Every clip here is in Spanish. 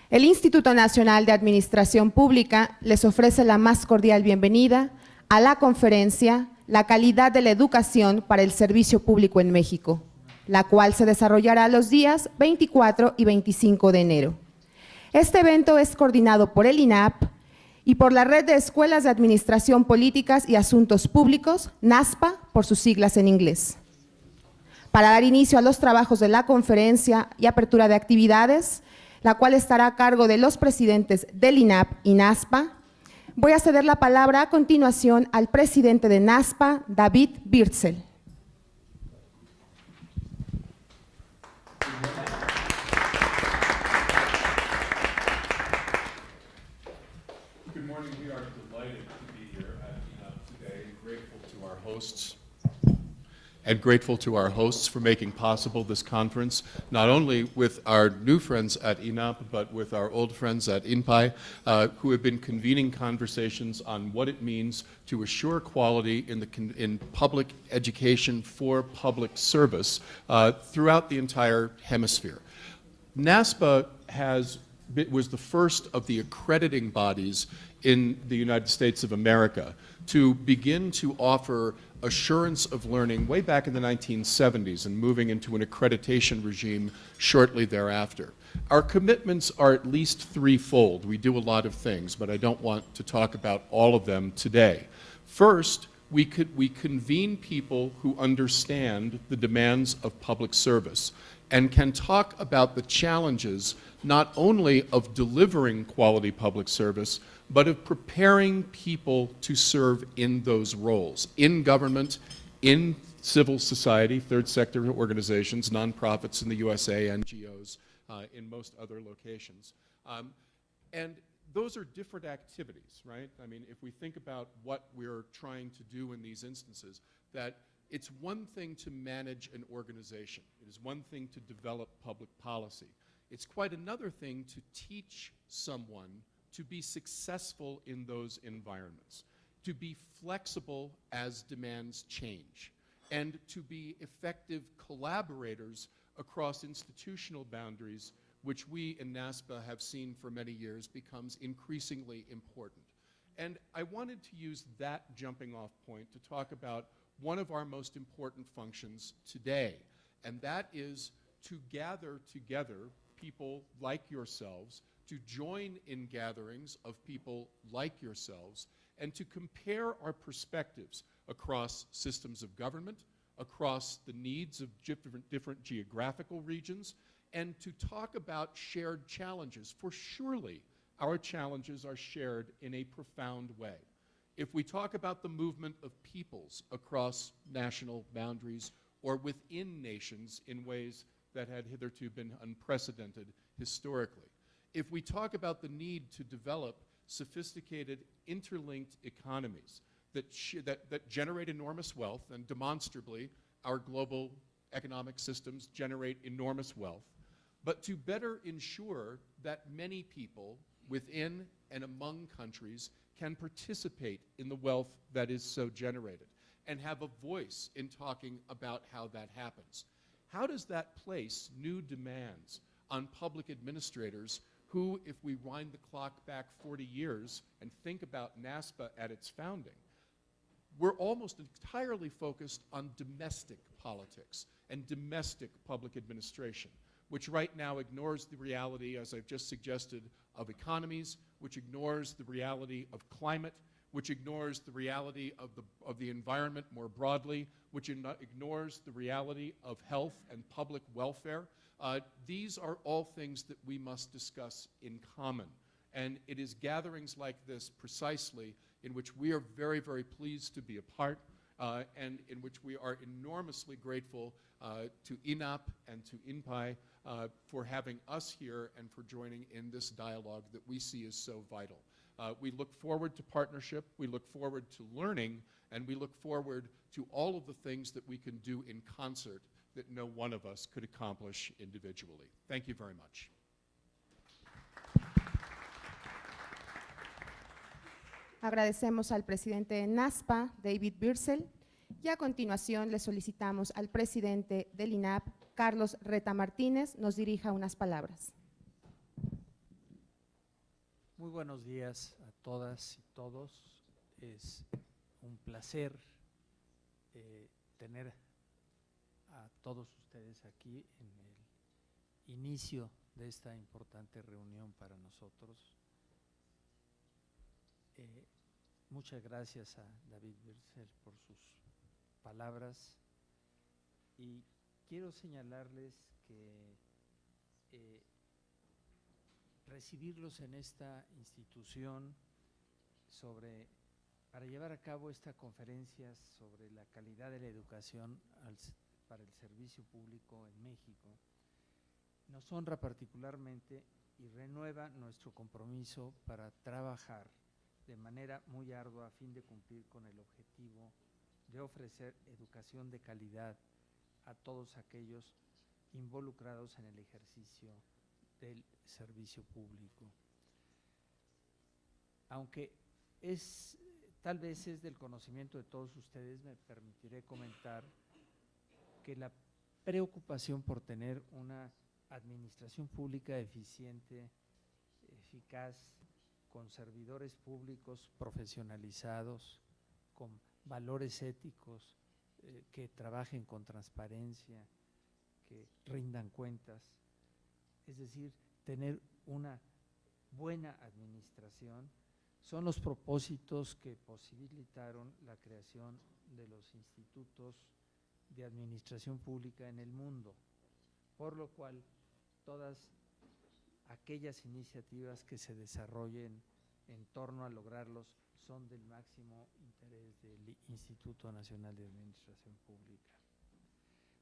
El Instituto Nacional de Administración Pública les ofrece la más cordial bienvenida a la conferencia La calidad de la educación para el servicio público en México, la cual se desarrollará los días 24 y 25 de enero. Este evento es coordinado por el INAP y por la Red de Escuelas de Administración Políticas y Asuntos Públicos, NASPA, por sus siglas en inglés. Para dar inicio a los trabajos de la conferencia y apertura de actividades, la cual estará a cargo de los presidentes del INAP y NASPA, voy a ceder la palabra a continuación al presidente de NASPA, David Birdsell. Good morning. We are delighted to be here at INAP today and grateful to our hosts for making possible this conference, not only with our new friends at INAP, but with our old friends at INPAI, who have been convening conversations on what it means to assure quality in public education for public service throughout the entire hemisphere. NASPA was the first of the accrediting bodies in the United States of America to begin to offer assurance of learning way back in the 1970s and moving into an accreditation regime shortly thereafter. Our commitments are at least threefold. We do a lot of things, but I don't want to talk about all of them today. First, we convene people who understand the demands of public service and can talk about the challenges not only of delivering quality public service, but of preparing people to serve in those roles, in government, in civil society, third sector organizations, nonprofits in the USA, NGOs, in most other locations. And those are different activities, right? I mean, if we think about what we're trying to do in these instances, that it's one thing to manage an organization. It is one thing to develop public policy. It's quite another thing to teach someone to be successful in those environments, to be flexible as demands change, and to be effective collaborators across institutional boundaries, which we in NASPA have seen for many years becomes increasingly important. And I wanted to use that jumping off point to talk about one of our most important functions today, and that is to gather together people like yourselves, to join in gatherings of people like yourselves, and to compare our perspectives across systems of government, across the needs of different geographical regions, and to talk about shared challenges, for surely our challenges are shared in a profound way. If we talk about the movement of peoples across national boundaries or within nations in ways that had hitherto been unprecedented historically, if we talk about the need to develop sophisticated interlinked economies that generate enormous wealth, and demonstrably our global economic systems generate enormous wealth, but to better ensure that many people within and among countries can participate in the wealth that is so generated and have a voice in talking about how that happens. How does that place new demands on public administrators who, if we wind the clock back 40 years and think about NASPA at its founding, we're almost entirely focused on domestic politics and domestic public administration, which right now ignores the reality, as I've just suggested, of economies, which ignores the reality of climate, which ignores the reality of the environment more broadly, which ignores the reality of health and public welfare. These are all things that we must discuss in common. And it is gatherings like this precisely in which we are very, very pleased to be a part and in which we are enormously grateful to INAP and to INPAI for having us here and for joining in this dialogue that we see as so vital. We look forward to partnership, we look forward to learning, and we look forward to all of the things that we can do in concert that no one of us could accomplish individually. Thank you very much. Agradecemos al presidente de NASPA, David Birdsell, y a continuación le solicitamos al presidente del INAP, Carlos Reta Martínez, nos dirija unas palabras. Muy buenos días a todas y todos. Es un placer tener a todos ustedes aquí en el inicio de esta importante reunión para nosotros. Muchas gracias a David Birzel por sus palabras y quiero señalarles que recibirlos en esta institución para llevar a cabo esta conferencia sobre la calidad de la educación para el servicio público en México nos honra particularmente y renueva nuestro compromiso para trabajar de manera muy ardua a fin de cumplir con el objetivo de ofrecer educación de calidad a todos aquellos involucrados en el ejercicio del servicio público. Aunque tal vez es del conocimiento de todos ustedes, me permitiré comentar que la preocupación por tener una administración pública eficiente, eficaz, con servidores públicos profesionalizados, con valores éticos, que trabajen con transparencia, que rindan cuentas, es decir, tener una buena administración, son los propósitos que posibilitaron la creación de los institutos de administración pública en el mundo, por lo cual todas aquellas iniciativas que se desarrollen en torno a lograrlos son del máximo interés del Instituto Nacional de Administración Pública.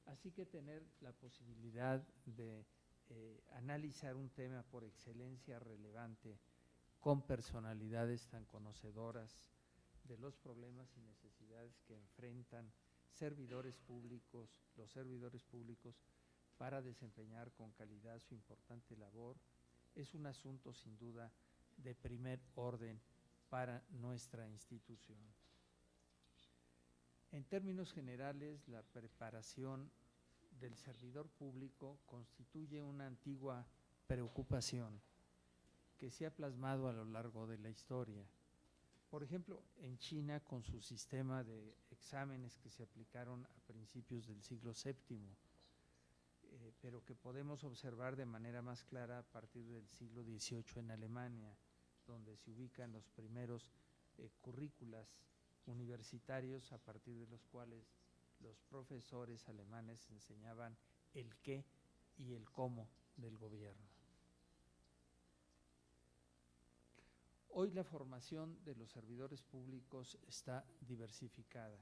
Así que tener la posibilidad de analizar un tema por excelencia relevante con personalidades tan conocedoras de los problemas y necesidades que enfrentan los servidores públicos para desempeñar con calidad su importante labor, es un asunto sin duda de primer orden para nuestra institución. En términos generales, la preparación del servidor público constituye una antigua preocupación que se ha plasmado a lo largo de la historia. Por ejemplo, en China, con su sistema de exámenes que se aplicaron a principios del siglo VII, pero que podemos observar de manera más clara a partir del siglo XVIII en Alemania, donde se ubican los primeros currículas universitarios a partir de los cuales los profesores alemanes enseñaban el qué y el cómo del gobierno. Hoy la formación de los servidores públicos está diversificada.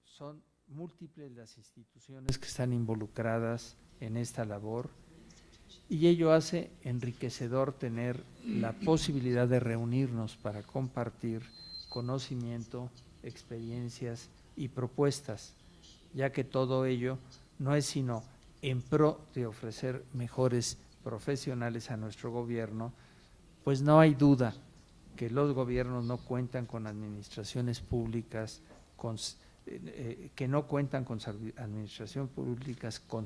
Son múltiples las instituciones que están involucradas en esta labor y ello hace enriquecedor tener la posibilidad de reunirnos para compartir conocimiento, experiencias y propuestas, ya que todo ello no es sino en pro de ofrecer mejores profesionales a nuestro gobierno, pues no hay duda que los gobiernos no cuentan con administraciones públicas, con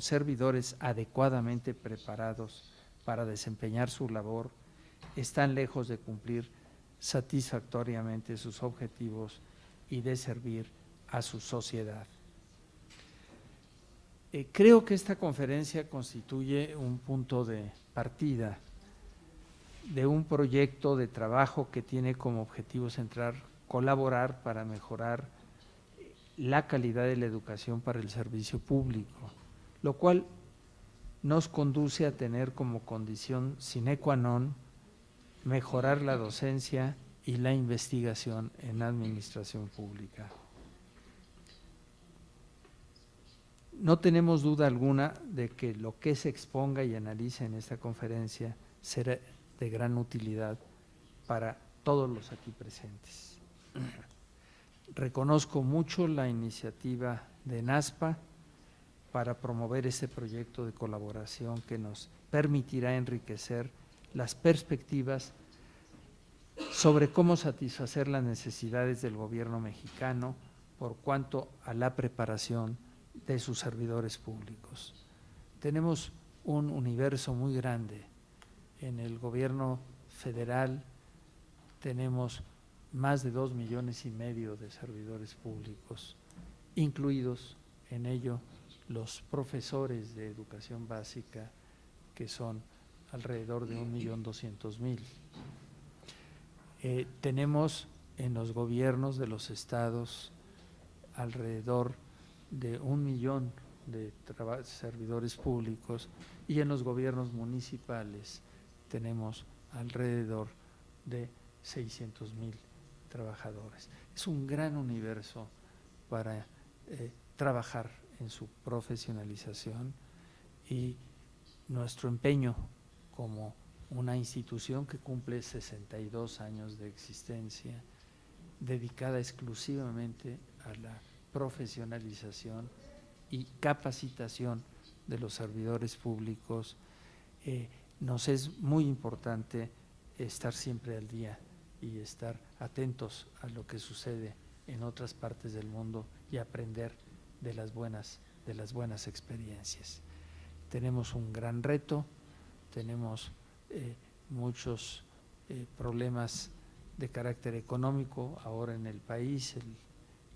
servidores adecuadamente preparados para desempeñar su labor, están lejos de cumplir satisfactoriamente sus objetivos y de servir a su sociedad. Creo que esta conferencia constituye un punto de partida de un proyecto de trabajo que tiene como objetivo central colaborar para mejorar la calidad de la educación para el servicio público, lo cual nos conduce a tener como condición sine qua non mejorar la docencia y la investigación en administración pública. No tenemos duda alguna de que lo que se exponga y analice en esta conferencia será de gran utilidad para todos los aquí presentes. Reconozco mucho la iniciativa de NASPA para promover este proyecto de colaboración que nos permitirá enriquecer las perspectivas sobre cómo satisfacer las necesidades del gobierno mexicano por cuanto a la preparación de sus servidores públicos. Tenemos un universo muy grande en el gobierno federal tenemos más de 2,5 millones de servidores públicos, incluidos en ello los profesores de educación básica, que son alrededor de 1,200,000. Tenemos en los gobiernos de los estados alrededor de 1 millón de servidores públicos, y en los gobiernos municipales tenemos alrededor de 600,000 trabajadores. Es un gran universo para trabajar en su profesionalización, y nuestro empeño como una institución que cumple 62 años de existencia, dedicada exclusivamente a la profesionalización y capacitación de los servidores públicos, nos es muy importante estar siempre al día y estar atentos a lo que sucede en otras partes del mundo y aprender de las buenas experiencias. Tenemos un gran reto, tenemos muchos problemas de carácter económico ahora en el país. El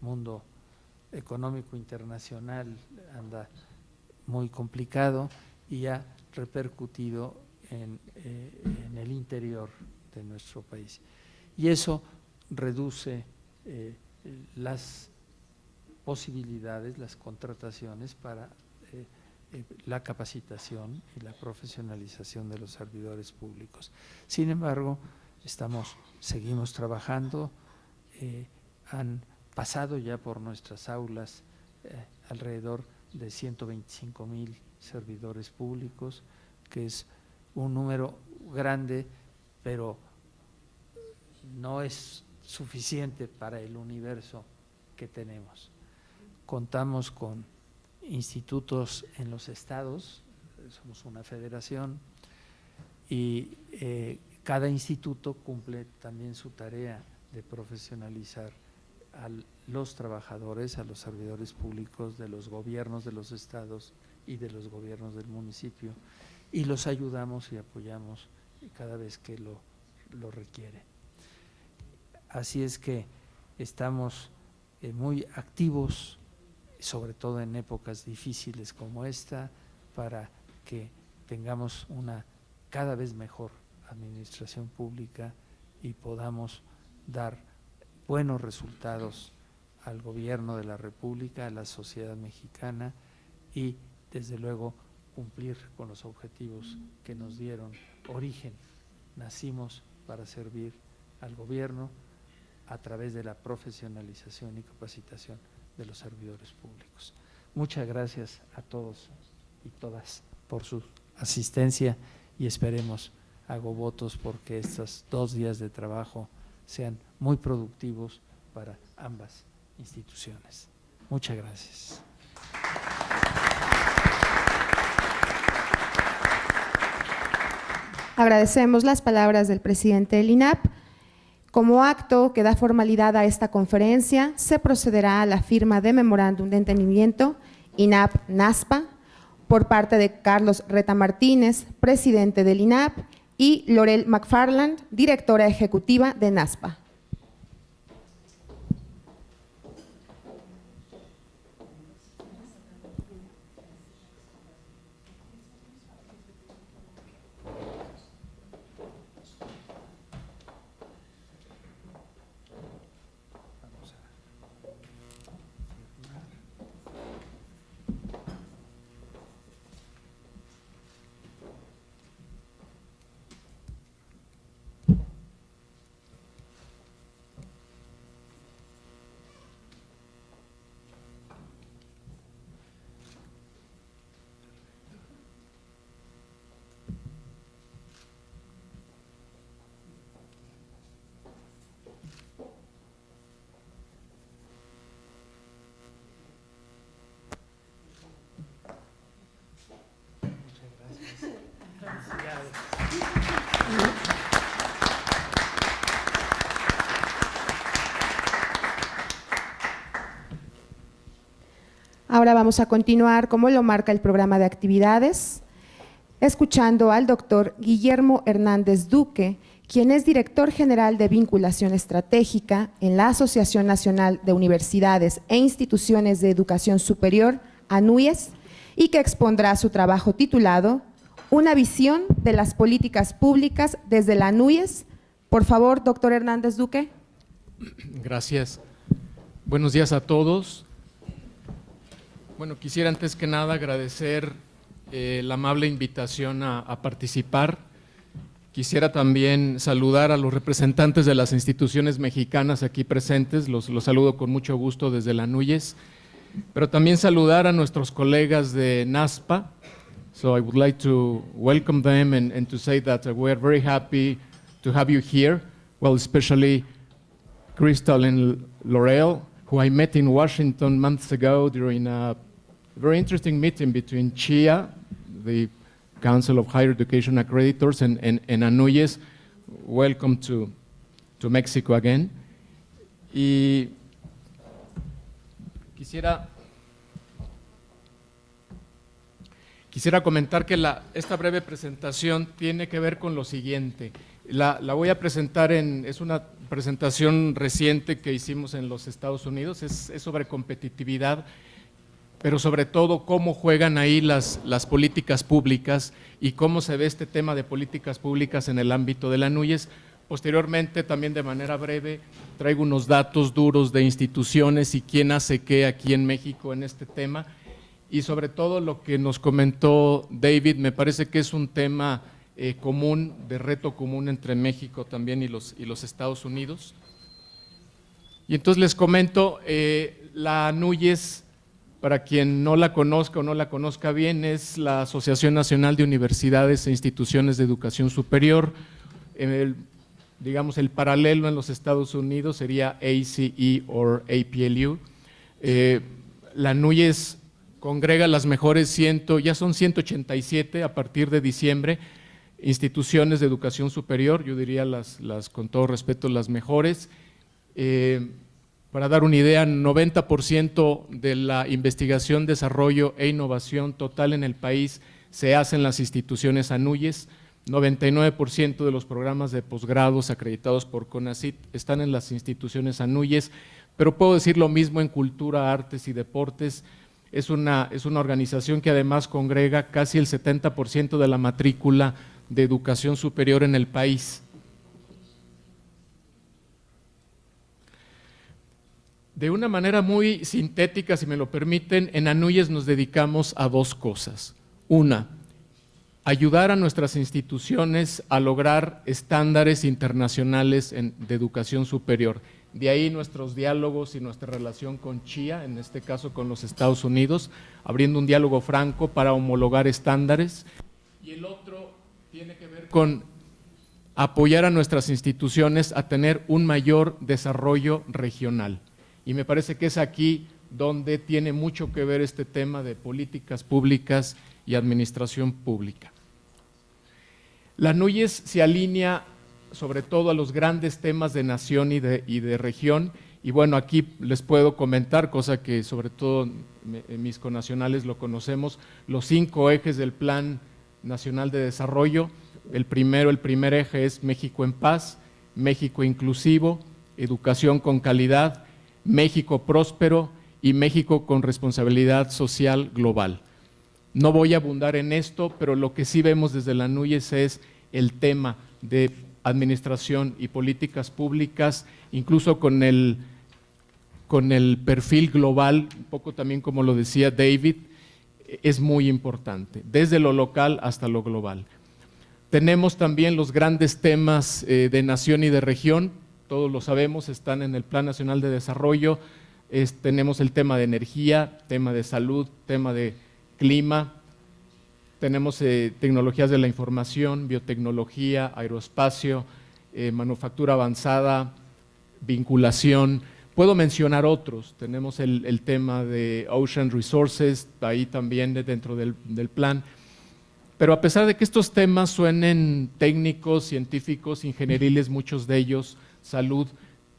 mundo económico internacional anda muy complicado y ha repercutido en el interior de nuestro país, y eso reduce las posibilidades, las contrataciones para la capacitación y la profesionalización de los servidores públicos. Sin embargo, seguimos trabajando. Han pasado ya por nuestras aulas alrededor de 125,000 servidores públicos, que es un número grande, pero no es suficiente para el universo que tenemos. Contamos con institutos en los estados, somos una federación, y cada instituto cumple también su tarea de profesionalizar a los trabajadores, a los servidores públicos de los gobiernos de los estados y de los gobiernos del municipio, y los ayudamos y apoyamos cada vez que lo requiere. Así es que estamos muy activos, sobre todo en épocas difíciles como esta, para que tengamos una cada vez mejor administración pública y podamos dar buenos resultados al gobierno de la República, a la sociedad mexicana, y desde luego cumplir con los objetivos que nos dieron origen. Nacimos para servir al gobierno a través de la profesionalización y capacitación de los servidores públicos. Muchas gracias a todos y todas por su asistencia, y esperemos, hago votos porque estos 2 días de trabajo sean muy productivos para ambas instituciones. Muchas gracias. Agradecemos las palabras del presidente del INAP. Como acto que da formalidad a esta conferencia, se procederá a la firma de memorándum de entendimiento INAP-NASPA por parte de Carlos Reta Martínez, presidente del INAP, y Lorel McFarland, directora ejecutiva de NASPA. Ahora vamos a continuar como lo marca el programa de actividades. escuchando al doctor Guillermo Hernández Duque, quien es director general de vinculación estratégica en la Asociación Nacional de Universidades e Instituciones de Educación Superior, ANUYES, y que expondrá su trabajo titulado Una visión de las políticas públicas desde la ANUYES. Por favor, doctor Hernández Duque. Gracias. Buenos días a todos. Bueno, quisiera antes que nada agradecer la amable invitación a participar. Quisiera también saludar a los representantes de las instituciones mexicanas aquí presentes, los saludo con mucho gusto desde la ANUYES, pero también saludar a nuestros colegas de NASPA. So I would like to welcome them and to say that we are very happy to have you here, well, especially Crystal and L'Oreal, who I met in Washington months ago during a very interesting meeting between CHIA, the Council of Higher Education Accreditors, and ANUYES. Welcome to Mexico again. Y quisiera comentar que esta breve presentación tiene que ver con lo siguiente. La voy a presentar es una presentación reciente que hicimos en los Estados Unidos, es sobre competitividad, pero sobre todo cómo juegan ahí las políticas públicas y cómo se ve este tema de políticas públicas en el ámbito de la ANUYES. Posteriormente, también de manera breve, traigo unos datos duros de instituciones y quién hace qué aquí en México en este tema. Y sobre todo lo que nos comentó David, me parece que es un tema común, de reto común entre México también y los Estados Unidos. Y entonces les comento, la ANUYES, para quien no la conozca o no la conozca bien, es la Asociación Nacional de Universidades e Instituciones de Educación Superior. Digamos, el paralelo en los Estados Unidos sería ACE o APLU. La ANUYES congrega las mejores ya son 187 a partir de diciembre, instituciones de educación superior, yo diría con todo respeto las mejores. Para dar una idea, 90% de la investigación, desarrollo e innovación total en el país se hace en las instituciones ANUYES, 99% de los programas de posgrados acreditados por CONACYT están en las instituciones ANUYES, pero puedo decir lo mismo en cultura, artes y deportes. Es una organización que además congrega casi el 70% de la matrícula de educación superior en el país. De una manera muy sintética, si me lo permiten, en ANUYES nos dedicamos a dos cosas. Una, ayudar a nuestras instituciones a lograr estándares internacionales de educación superior. De ahí nuestros diálogos y nuestra relación con CHIA, en este caso con los Estados Unidos, abriendo un diálogo franco para homologar estándares. Y el otro tiene que ver con apoyar a nuestras instituciones a tener un mayor desarrollo regional. Y me parece que es aquí donde tiene mucho que ver este tema de políticas públicas y administración pública. La ANUYES se alinea sobre todo a los grandes temas de nación y de región, y bueno, aquí les puedo comentar, cosa que sobre todo mis connacionales lo conocemos, los 5 ejes del Plan Nacional de Desarrollo. El primer eje es México en paz, México inclusivo, educación con calidad, México próspero y México con responsabilidad social global. No voy a abundar en esto, pero lo que sí vemos desde la ANUYES es el tema de administración y políticas públicas, incluso con el perfil global, un poco también como lo decía David, es muy importante, desde lo local hasta lo global. Tenemos también los grandes temas de nación y de región, todos lo sabemos, están en el Plan Nacional de Desarrollo. Tenemos el tema de energía, tema de salud, tema de clima, tenemos tecnologías de la información, biotecnología, aeroespacio, manufactura avanzada, vinculación. Puedo mencionar otros, tenemos el tema de Ocean Resources, ahí también dentro del plan. Pero a pesar de que estos temas suenen técnicos, científicos, ingenieriles, muchos de ellos, salud,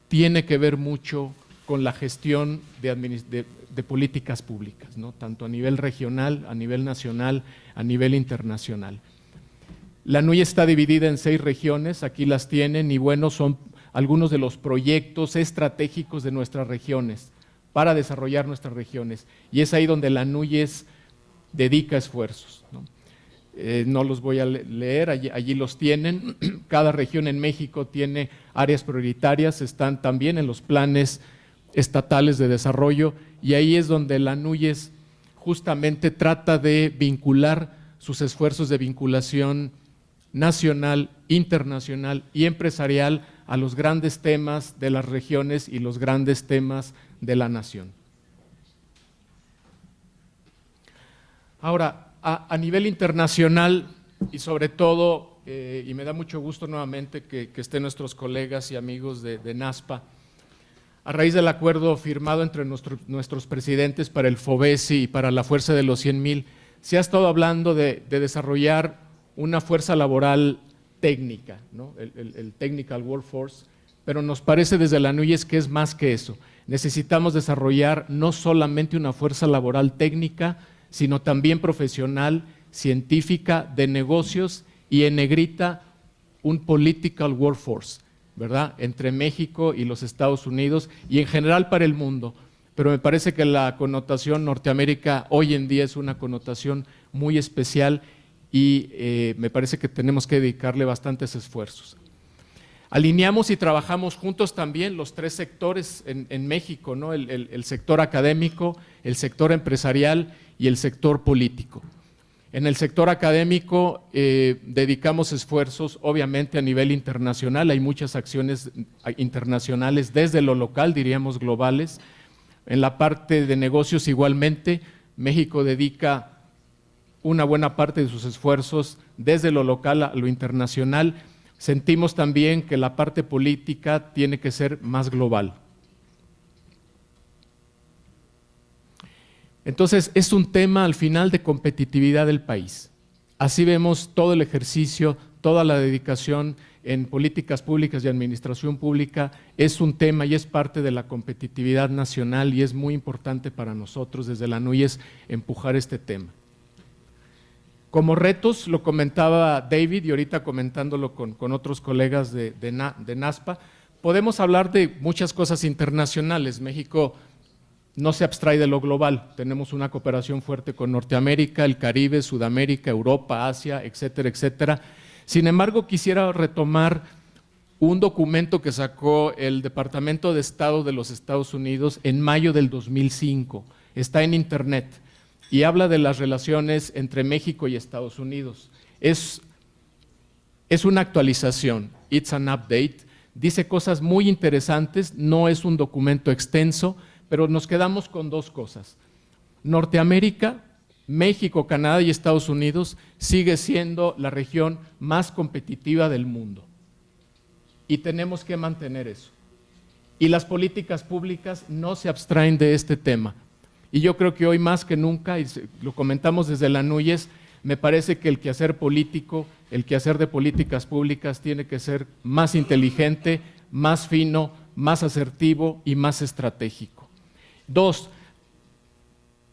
tiene que ver mucho con la gestión de políticas públicas, ¿no? Tanto a nivel regional, a nivel nacional, a nivel internacional. La NUY está dividida en 6 regiones, aquí las tienen, y bueno, son algunos de los proyectos estratégicos de nuestras regiones, para desarrollar nuestras regiones, y es ahí donde la NUY dedica esfuerzos, ¿no? No los voy a leer, allí los tienen. Cada región en México tiene áreas prioritarias, están también en los planes estatales de desarrollo, y ahí es donde la NUY justamente trata de vincular sus esfuerzos de vinculación nacional, internacional y empresarial a los grandes temas de las regiones y los grandes temas de la nación. Ahora, a nivel internacional y sobre todo, y me da mucho gusto nuevamente que estén nuestros colegas y amigos de NASPA, a raíz del acuerdo firmado entre nuestros presidentes para el FOBESI y para la Fuerza de los 100,000, se ha estado hablando de desarrollar una fuerza laboral técnica, ¿no? El Technical Workforce, pero nos parece desde la NUY que es más que eso. Necesitamos desarrollar no solamente una fuerza laboral técnica, sino también profesional, científica, de negocios, y en negrita un political workforce, ¿verdad?, entre México y los Estados Unidos y en general para el mundo. Pero me parece que la connotación Norteamérica hoy en día es una connotación muy especial y me parece que tenemos que dedicarle bastantes esfuerzos. Alineamos y trabajamos juntos también los 3 sectores en México, ¿no? El sector académico, el sector empresarial y el sector político. En el sector académico dedicamos esfuerzos, obviamente a nivel internacional, hay muchas acciones internacionales desde lo local, diríamos globales. En la parte de negocios igualmente, México dedica una buena parte de sus esfuerzos desde lo local a lo internacional. Sentimos también que la parte política tiene que ser más global. Entonces, es un tema al final de competitividad del país. Así vemos todo el ejercicio, toda la dedicación en políticas públicas y administración pública, es un tema y es parte de la competitividad nacional y es muy importante para nosotros desde la NUY empujar este tema. Como retos, lo comentaba David y ahorita comentándolo con otros colegas de NASPA, podemos hablar de muchas cosas internacionales. México no se abstrae de lo global, tenemos una cooperación fuerte con Norteamérica, el Caribe, Sudamérica, Europa, Asia, etcétera, etcétera. Sin embargo, quisiera retomar un documento que sacó el Departamento de Estado de los Estados Unidos en mayo del 2005, está en internet, y habla de las relaciones entre México y Estados Unidos. Es una actualización, it's an update, dice cosas muy interesantes, no es un documento extenso, pero nos quedamos con 2 cosas. Norteamérica, México, Canadá y Estados Unidos sigue siendo la región más competitiva del mundo y tenemos que mantener eso. Y las políticas públicas no se abstraen de este tema. Y yo creo que hoy más que nunca, y lo comentamos desde la NUY, me parece que el quehacer político, el quehacer de políticas públicas tiene que ser más inteligente, más fino, más asertivo y más estratégico. 2,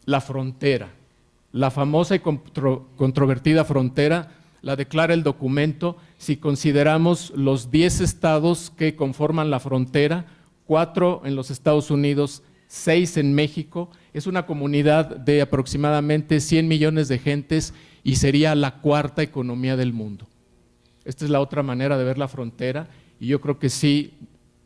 la frontera, la famosa y controvertida frontera, la declara el documento. Si consideramos los 10 estados que conforman la frontera, 4 en los Estados Unidos, 6 en México, es una comunidad de aproximadamente 100 millones de gentes y sería la 4ª economía del mundo. Esta es la otra manera de ver la frontera y yo creo que sí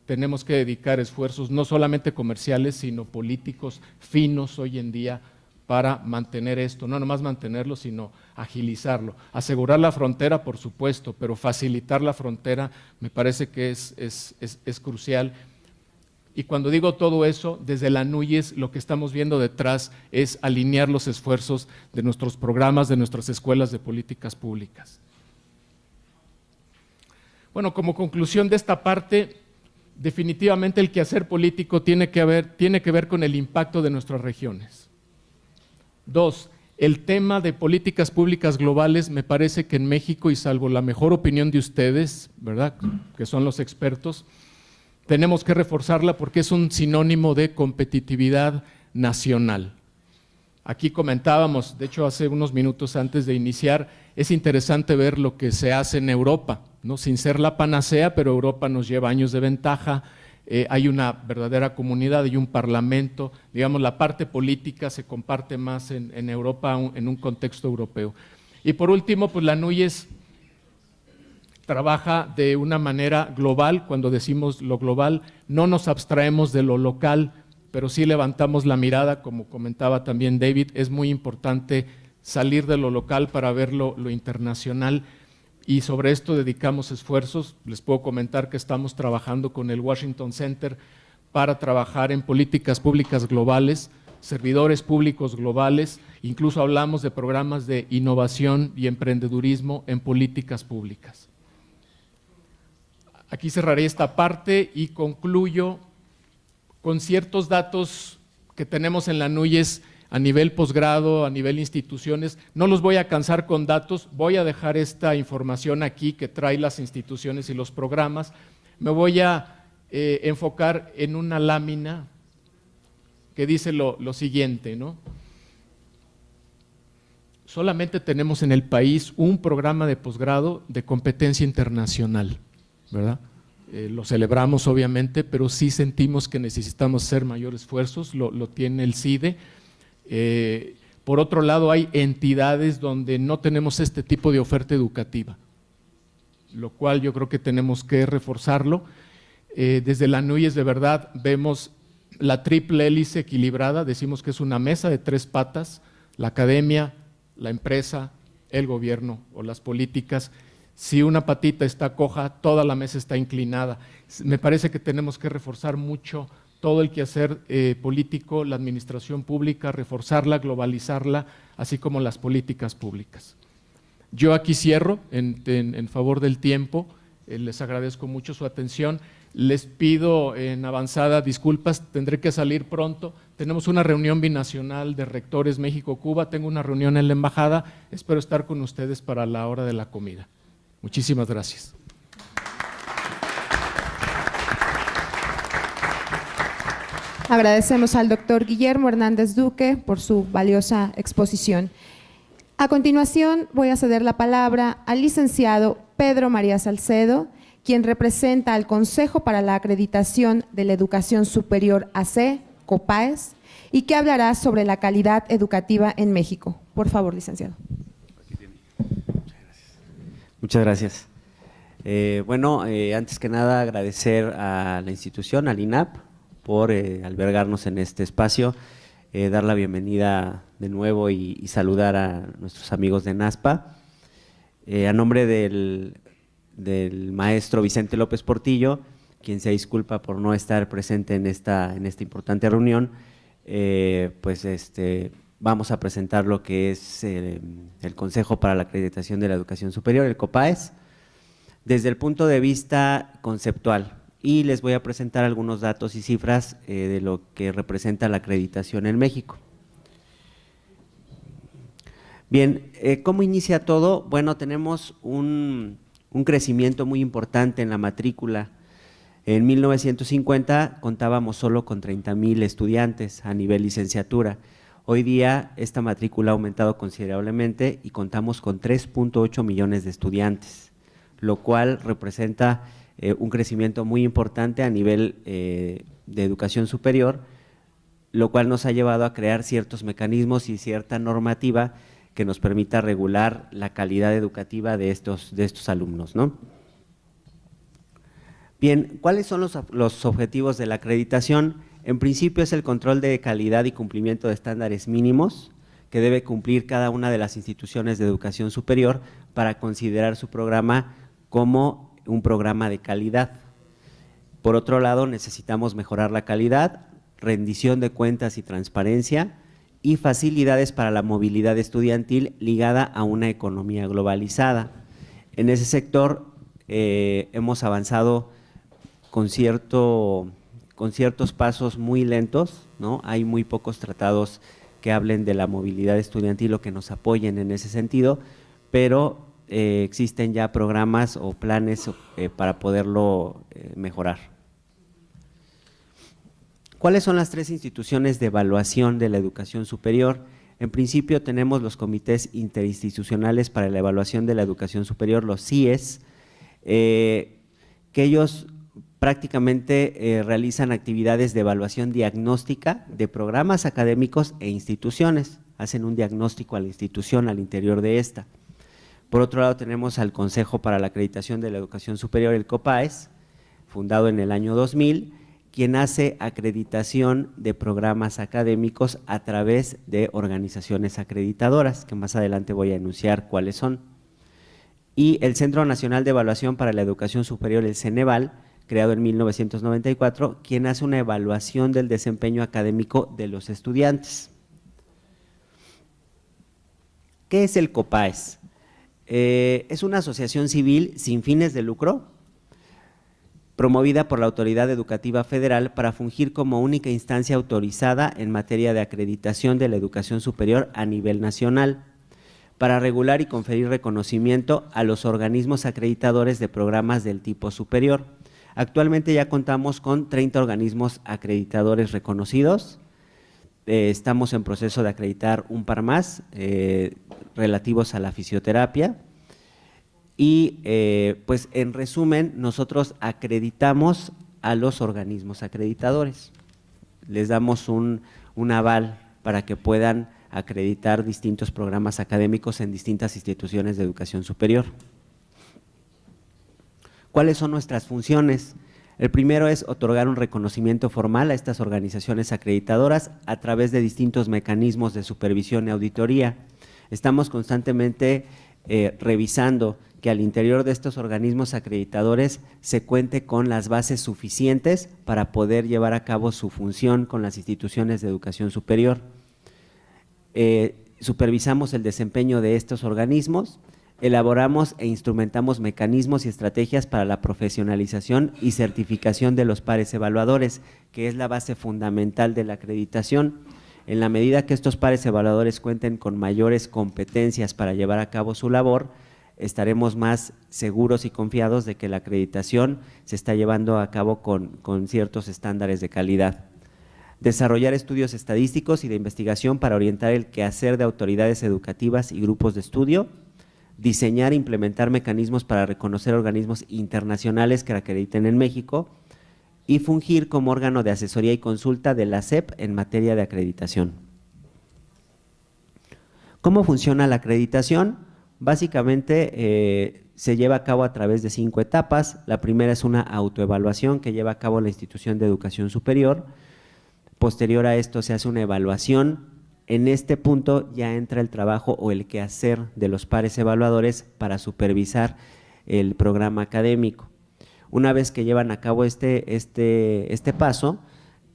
tenemos que dedicar esfuerzos no solamente comerciales, sino políticos finos hoy en día para mantener esto, no nomás mantenerlo, sino agilizarlo. Asegurar la frontera, por supuesto, pero facilitar la frontera me parece que es crucial. Y cuando digo todo eso, desde la NUY lo que estamos viendo detrás es alinear los esfuerzos de nuestros programas, de nuestras escuelas de políticas públicas. Bueno, como conclusión de esta parte, definitivamente el quehacer político tiene que ver con el impacto de nuestras regiones. 2, el tema de políticas públicas globales, me parece que en México, y salvo la mejor opinión de ustedes, ¿verdad?, que son los expertos, tenemos que reforzarla porque es un sinónimo de competitividad nacional. Aquí comentábamos, de hecho hace unos minutos antes de iniciar, es interesante ver lo que se hace en Europa, ¿no? Sin ser la panacea, pero Europa nos lleva años de ventaja, hay una verdadera comunidad, hay un parlamento, digamos la parte política se comparte más en Europa, en un contexto europeo. Y por último, pues la NUYES trabaja de una manera global. Cuando decimos lo global, no nos abstraemos de lo local, pero sí levantamos la mirada, como comentaba también David, es muy importante salir de lo local para ver lo internacional, y sobre esto dedicamos esfuerzos. Les puedo comentar que estamos trabajando con el Washington Center para trabajar en políticas públicas globales, servidores públicos globales, incluso hablamos de programas de innovación y emprendedurismo en políticas públicas. Aquí cerraré esta parte y concluyo con ciertos datos que tenemos en la NUYES a nivel posgrado, a nivel instituciones. No los voy a cansar con datos, voy a dejar esta información aquí que trae las instituciones y los programas. Me voy a enfocar en una lámina que dice lo siguiente, ¿no? Solamente tenemos en el país un programa de posgrado de competencia internacional, ¿verdad? Lo celebramos obviamente, pero sí sentimos que necesitamos hacer mayores esfuerzos, lo tiene el CIDE. Por otro lado, hay entidades donde no tenemos este tipo de oferta educativa, lo cual yo creo que tenemos que reforzarlo. Desde la NUYES de verdad vemos la triple hélice equilibrada, decimos que es una mesa de 3 patas, la academia, la empresa, el gobierno o las políticas. Si una patita está coja, toda la mesa está inclinada. Me parece que tenemos que reforzar mucho todo el quehacer político, la administración pública, reforzarla, globalizarla, así como las políticas públicas. Yo aquí cierro en favor del tiempo, les agradezco mucho su atención, les pido en avanzada disculpas, tendré que salir pronto, tenemos una reunión binacional de rectores México-Cuba, tengo una reunión en la embajada, espero estar con ustedes para la hora de la comida. Muchísimas gracias. Agradecemos al doctor Guillermo Hernández Duque por su valiosa exposición. A continuación, voy a ceder la palabra al licenciado Pedro María Salcedo, quien representa al Consejo para la Acreditación de la Educación Superior AC, COPAES, y que hablará sobre la calidad educativa en México. Por favor, licenciado. Muchas gracias. Antes que nada agradecer a la institución, al INAP, por albergarnos en este espacio, dar la bienvenida de nuevo y saludar a nuestros amigos de NASPA. A nombre del maestro Vicente López Portillo, quien se disculpa por no estar presente en esta importante reunión, vamos a presentar lo que es el Consejo para la Acreditación de la Educación Superior, el COPAES, desde el punto de vista conceptual, y les voy a presentar algunos datos y cifras de lo que representa la acreditación en México. Bien, ¿cómo inicia todo? Bueno, tenemos un crecimiento muy importante en la matrícula. En 1950 contábamos solo con 30,000 estudiantes a nivel licenciatura. Hoy día esta matrícula ha aumentado considerablemente y contamos con 3.8 millones de estudiantes, lo cual representa un crecimiento muy importante a nivel de educación superior, lo cual nos ha llevado a crear ciertos mecanismos y cierta normativa que nos permita regular la calidad educativa de estos alumnos, ¿no? Bien, ¿cuáles son los objetivos de la acreditación? En principio es el control de calidad y cumplimiento de estándares mínimos que debe cumplir cada una de las instituciones de educación superior para considerar su programa como un programa de calidad. Por otro lado, necesitamos mejorar la calidad, rendición de cuentas y transparencia y facilidades para la movilidad estudiantil ligada a una economía globalizada. En ese sector hemos avanzado con ciertos pasos muy lentos, ¿no? Hay muy pocos tratados que hablen de la movilidad estudiantil o que nos apoyen en ese sentido, pero existen ya programas o planes para poderlo mejorar. ¿Cuáles son las 3 instituciones de evaluación de la educación superior? En principio tenemos los comités interinstitucionales para la evaluación de la educación superior, los CIES, que ellos prácticamente realizan actividades de evaluación diagnóstica de programas académicos e instituciones, hacen un diagnóstico a la institución al interior de esta. Por otro lado tenemos al Consejo para la Acreditación de la Educación Superior, el COPAES, fundado en el año 2000, quien hace acreditación de programas académicos a través de organizaciones acreditadoras, que más adelante voy a enunciar cuáles son. Y el Centro Nacional de Evaluación para la Educación Superior, el Ceneval, creado en 1994, quien hace una evaluación del desempeño académico de los estudiantes. ¿Qué es el COPAES? Es una asociación civil sin fines de lucro, promovida por la Autoridad Educativa Federal para fungir como única instancia autorizada en materia de acreditación de la educación superior a nivel nacional, para regular y conferir reconocimiento a los organismos acreditadores de programas del tipo superior. Actualmente ya contamos con 30 organismos acreditadores reconocidos, estamos en proceso de acreditar un par más relativos a la fisioterapia y pues en resumen nosotros acreditamos a los organismos acreditadores, les damos un aval para que puedan acreditar distintos programas académicos en distintas instituciones de educación superior. ¿Cuáles son nuestras funciones? El primero es otorgar un reconocimiento formal a estas organizaciones acreditadoras a través de distintos mecanismos de supervisión y auditoría. Estamos constantemente revisando que al interior de estos organismos acreditadores se cuente con las bases suficientes para poder llevar a cabo su función con las instituciones de educación superior. Supervisamos el desempeño de estos organismos, elaboramos e instrumentamos mecanismos y estrategias para la profesionalización y certificación de los pares evaluadores, que es la base fundamental de la acreditación. En la medida que estos pares evaluadores cuenten con mayores competencias para llevar a cabo su labor, estaremos más seguros y confiados de que la acreditación se está llevando a cabo con ciertos estándares de calidad. Desarrollar estudios estadísticos y de investigación para orientar el quehacer de autoridades educativas y grupos de estudio, diseñar e implementar mecanismos para reconocer organismos internacionales que acrediten en México y fungir como órgano de asesoría y consulta de la SEP en materia de acreditación. ¿Cómo funciona la acreditación? Básicamente se lleva a cabo a través de 5 etapas. La primera es una autoevaluación que lleva a cabo la institución de educación superior. Posterior a esto se hace una evaluación. En este punto ya entra el trabajo o el quehacer de los pares evaluadores para supervisar el programa académico. Una vez que llevan a cabo este paso,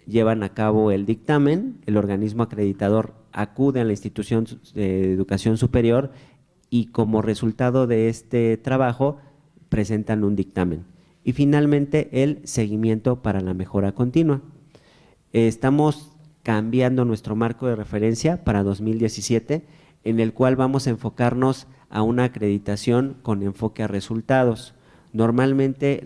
llevan a cabo el dictamen, el organismo acreditador acude a la institución de educación superior y como resultado de este trabajo presentan un dictamen. Y finalmente el seguimiento para la mejora continua. Estamos cambiando nuestro marco de referencia para 2017, en el cual vamos a enfocarnos a una acreditación con enfoque a resultados. Normalmente